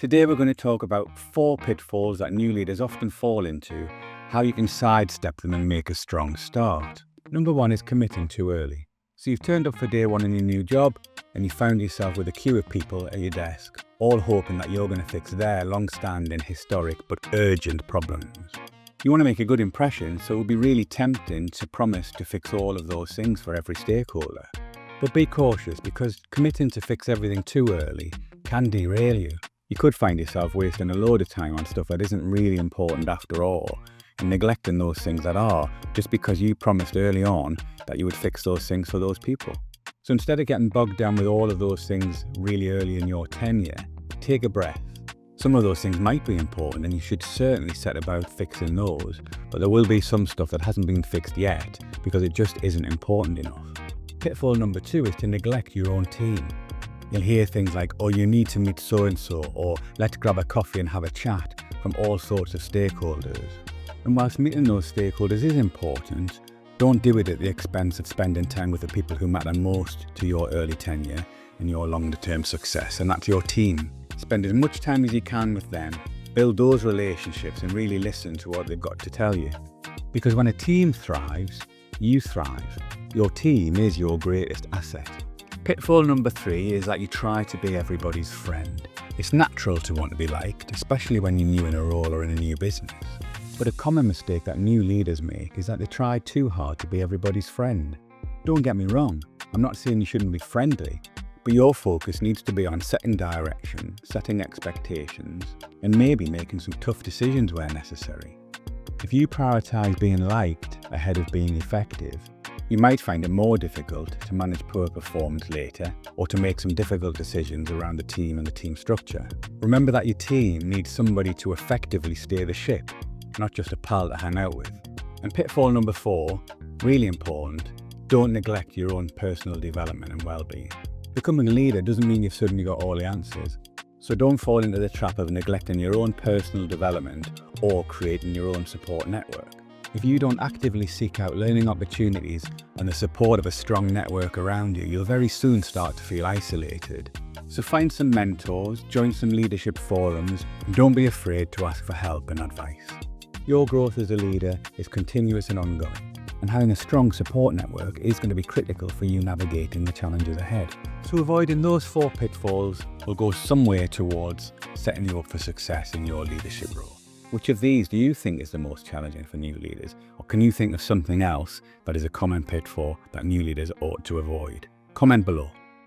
Today we're going to talk about 4 pitfalls that new leaders often fall into, how you can sidestep them and make a strong start. Number 1 is committing too early. So you've turned up for day 1 in your new job and you found yourself with a queue of people at your desk, all hoping that you're going to fix their long-standing, historic but urgent problems. You want to make a good impression, so it would be really tempting to promise to fix all of those things for every stakeholder. But be cautious, because committing to fix everything too early can derail you. You could find yourself wasting a load of time on stuff that isn't really important after all, and neglecting those things that are, just because you promised early on that you would fix those things for those people. So instead of getting bogged down with all of those things really early in your tenure, take a breath. Some of those things might be important and you should certainly set about fixing those, but there will be some stuff that hasn't been fixed yet because it just isn't important enough. Pitfall number 2 is to neglect your own team. You'll hear things like, oh, you need to meet so-and-so, or let's grab a coffee and have a chat from all sorts of stakeholders. And whilst meeting those stakeholders is important, don't do it at the expense of spending time with the people who matter most to your early tenure and your longer-term success, and that's your team. Spend as much time as you can with them, build those relationships and really listen to what they've got to tell you. Because when a team thrives, you thrive. Your team is your greatest asset. Pitfall number 3 is that you try to be everybody's friend. It's natural to want to be liked, especially when you're new in a role or in a new business. But a common mistake that new leaders make is that they try too hard to be everybody's friend. Don't get me wrong, I'm not saying you shouldn't be friendly, but your focus needs to be on setting direction, setting expectations, and maybe making some tough decisions where necessary. If you prioritize being liked ahead of being effective, you might find it more difficult to manage poor performance later, or to make some difficult decisions around the team and the team structure. Remember that your team needs somebody to effectively steer the ship, not just a pal to hang out with. And pitfall number 4, really important, don't neglect your own personal development and well-being. Becoming a leader doesn't mean you've suddenly got all the answers. So don't fall into the trap of neglecting your own personal development or creating your own support network. If you don't actively seek out learning opportunities and the support of a strong network around you, you'll very soon start to feel isolated. So find some mentors, join some leadership forums, and don't be afraid to ask for help and advice. Your growth as a leader is continuous and ongoing, and having a strong support network is going to be critical for you navigating the challenges ahead. So avoiding those 4 pitfalls will go some way towards setting you up for success in your leadership role. Which of these do you think is the most challenging for new leaders? Or can you think of something else that is a common pitfall that new leaders ought to avoid? Comment below.